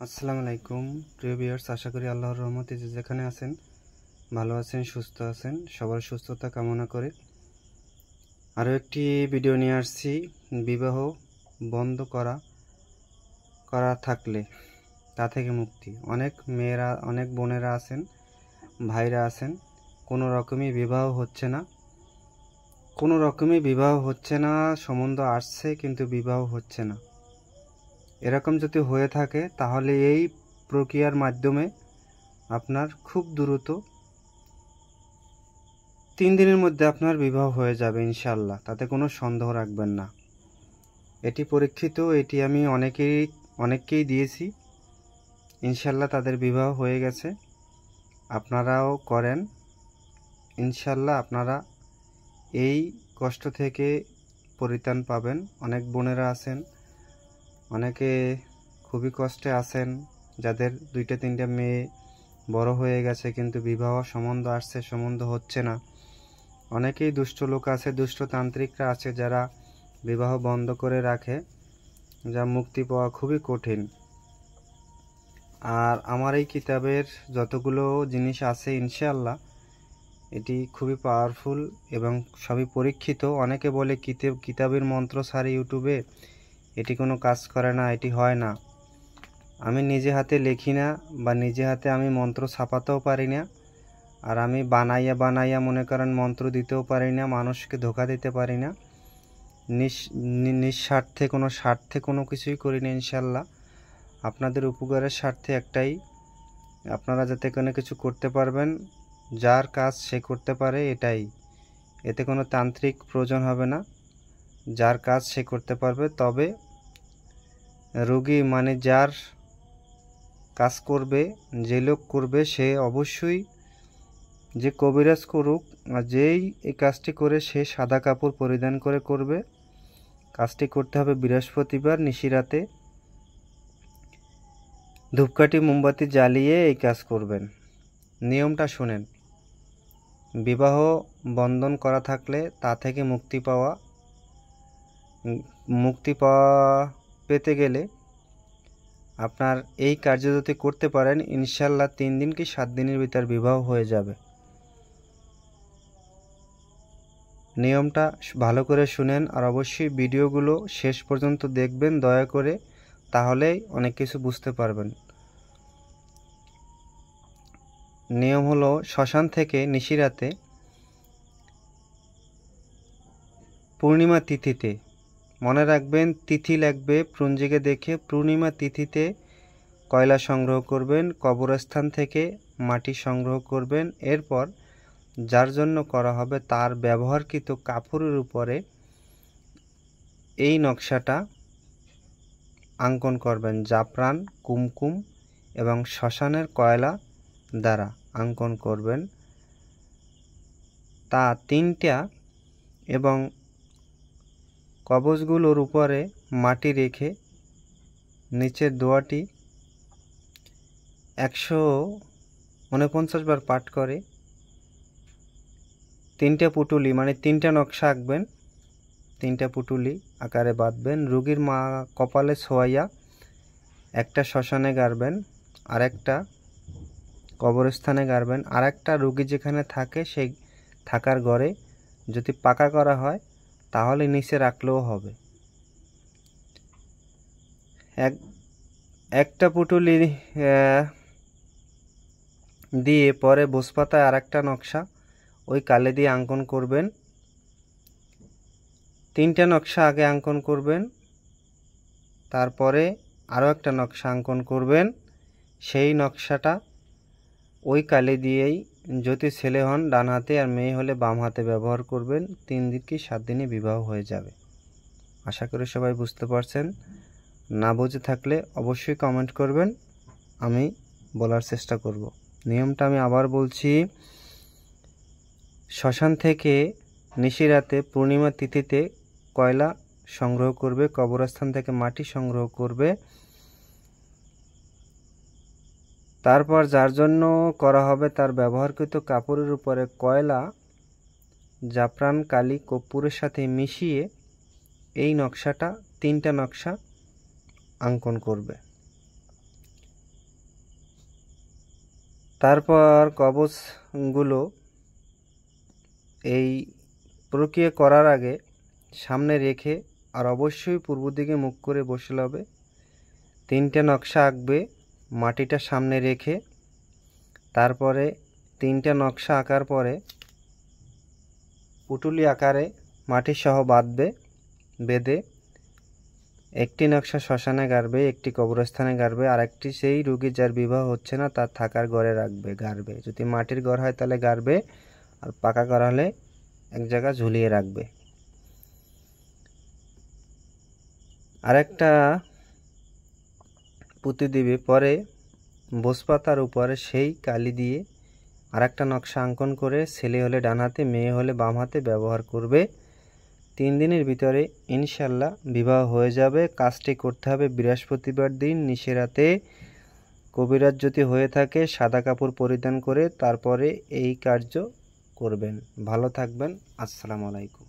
আসসালামু আলাইকুম প্রিয় ভিউয়ার্স, আশা করি আল্লাহর রহমতে যে যেখানে আছেন ভালো আছেন, সুস্থ আছেন। সবার সুস্থতা কামনা করে আরও একটি ভিডিও নিয়ে আসছি। বিবাহ বন্ধ করা থাকলে তা থেকে মুক্তি। অনেক মেয়েরা, অনেক বোনেরা আছেন, ভাইরা আছেন, কোনো রকমই বিবাহ হচ্ছে না, সম্বন্ধ আসছে কিন্তু বিবাহ হচ্ছে না। এরকম যদি হয়ে থাকে তাহলে এই প্রক্রিয়ার মাধ্যমে আপনার খুব দ্রুত 3 দিনের মধ্যে আপনার বিবাহ হয়ে যাবে ইনশাআল্লাহ, তাতে কোনো সন্দেহ রাখবেন না। এটি পরীক্ষিত, এটি আমি অনেককেই দিয়েছি, ইনশাআল্লাহ তাদের বিবাহ হয়ে গেছে। আপনারাও করেন ইনশাআল্লাহ, আপনারা এই কষ্ট থেকে পরিত্রাণ পাবেন। অনেক বোনেরা আছেন, অনেকে খুবই কষ্টে আছেন, যাদের 2-3টা মেয়ে বড় হয়ে গেছে কিন্তু বিবাহ সম্বন্ধ আসছে, সম্বন্ধ হচ্ছে না। অনেকেই দুষ্ট লোক আছে, দুষ্টতান্ত্রিকরা আছে, যারা বিবাহ বন্ধ করে রাখে, যা মুক্তি পাওয়া খুবই কঠিন। আর আমার এই কিতাবের যতগুলো জিনিস আছে ইনশাআল্লাহ এটি খুবই পাওয়ারফুল এবং সবই পরীক্ষিত। অনেকে বলে কিতাবের মন্ত্র ছাড়া ইউটিউবে এটি কোনো কাজ করে না, এটি হয় না। আমি নিজে হাতে লিখি না বা নিজে হাতে আমি মন্ত্র ছাপাতেও পারি না, আর আমি বানাইয়া মনে করেন মন্ত্র দিতেও পারি না, মানুষকে ধোঁকা দিতে পারি না। নিঃস্বার্থে কোনো কিছুই করি না ইনশাআল্লাহ। আপনাদের উপকারের স্বার্থে একটাই, আপনারা যাতে কোনো কিছু করতে পারবেন, যার কাজ সে করতে পারে, এটাই। এতে কোনো তান্ত্রিক প্রয়োজন হবে না, যার কাজ সে করতে পারবে। তবে রোগী মানে যার কাজ করবে, যে লোক করবে, সে অবশ্যই, যে কবিরাজ করুক, যেই এই কাজটি করে সে সাদা কাপড় পরিধান করে করবে। কাজটি করতে হবে বৃহস্পতিবার নিশিরাতে, ধূপকাঠি মোমবাতি জ্বালিয়ে এই কাজ করবেন। নিয়মটা শুনেন। বিবাহ বন্ধন করা থাকলে তা থেকে মুক্তি পেতে গেলে আপনার এই কার্য যদি করতে পারেন ইনশাআল্লাহ 3 দিন কি 7 দিনের ভিতর বিবাহ হয়ে যাবে। নিয়মটা ভালো করে শুনেন, আর অবশ্যই ভিডিওগুলো শেষ পর্যন্ত দেখবেন দয়া করে, তাহলেই অনেক কিছু বুঝতে পারবেন। নিয়ম হলো, শ্মশান থেকে নিশিরাতে পূর্ণিমা তিথিতে, মনে রাখবেন তিথি লাগবে পঞ্জিকে দেখে, পূর্ণিমা তিথিতে কয়লা সংগ্রহ করবেন, কবরস্থান থেকে মাটি সংগ্রহ করবেন। এরপর যার জন্য করা হবে তার ব্যবহারকৃত কাপড়ের উপরে এই নকশাটা অঙ্কন করবেন, জাফরান, কুমকুম এবং শ্মশানের কয়লা দ্বারা অঙ্কন করবেন। তা 3টা এবং কবজগুলোর উপরে মাটি রেখে নিচের দোয়াটি 149 বার পাঠ করে 3টা পুটুলি মানে 3টা নকশা আঁকবেন, 3টা পুটুলি আকারে বাঁধবেন। রোগীর মা কপালে ছোঁয়াইয়া একটা শ্মশানে গাড়বেন, আর একটা কবরস্থানে গাড়বেন, আর একটা রোগী যেখানে থাকে সেই থাকার ঘরে যদি পাকা করা হয় তাহলে নিচে রাখলেও হবে। একটা পুটুলি দিয়ে পরে ভোজপাতায় আর একটা নকশা ওই কালি দিয়ে অঙ্কন করবেন। 3টা নকশা আগে অঙ্কন করবেন, তারপরে আরও একটা নকশা অঙ্কন করবেন। সেই নকশাটা ওই কালি দিয়েই, যদি ছেলে হন ডান হাতে আর মেয়ে হলে বাম হাতে ব্যবহার করবেন। 3 দিন কি 7 দিনে বিবাহ হয়ে যাবে। আশা করি সবাই বুঝতে পারছেন। না বুঝে থাকলে অবশ্যই কমেন্ট করবেন, আমি বলার চেষ্টা করব। নিয়মটা আমি আবার বলছি। শ্মশান থেকে নিশিরাতে পূর্ণিমা তিথিতে কয়লা সংগ্রহ করবে, কবরস্থান থেকে মাটি সংগ্রহ করবে। তারপর যার জন্য করা হবে তার ব্যবহারকৃত কাপড়ের উপরে কয়লা, জাফরান, কালি, কর্পূরের সাথে মিশিয়ে এই নকশাটা 3টা নকশা অঙ্কন করবে। তারপর কবচগুলো এই প্রক্রিয়া করার আগে সামনে রেখে আর অবশ্যই পূর্ব দিকে মুখ করে বসলে হবে। 3টে নকশা আঁকবে মাটিটা সামনে রেখে। তারপরে 3টে নকশা আঁকার পরে পুটুলি আকারে মাটি সহ বেঁধে একটি নকশা শ্মশানে গাড়বে, একটি কবরস্থানে গাড়বে, আর একটি সেই রোগী যার বিবাহ হচ্ছে না তার থাকার ঘরে গাড়বে। যদি মাটির ঘর হয় তাহলে গাড়বে, আর পাকা ঘর হলে এক জায়গা ঝুলিয়ে রাখবে। আরেকটা পুঁতি দিবে, পরে বসপাতার উপরে সেই কালি দিয়ে আরেকটা নকশা অঙ্কন করে ছেলে হলে ডান হাতে, মেয়ে হলে বাম হাতে ব্যবহার করবে। 3 দিনের ভিতরে ইনশাল্লাহ বিবাহ হয়ে যাবে। কাজটি করতে হবে বৃহস্পতিবার দিন নিশিরাতে। কবিরাজ যদি হয়ে থাকে সাদা কাপড় পরিধান করে তারপরে এই কার্য করবেন। ভালো থাকবেন। আসসালামু আলাইকুম।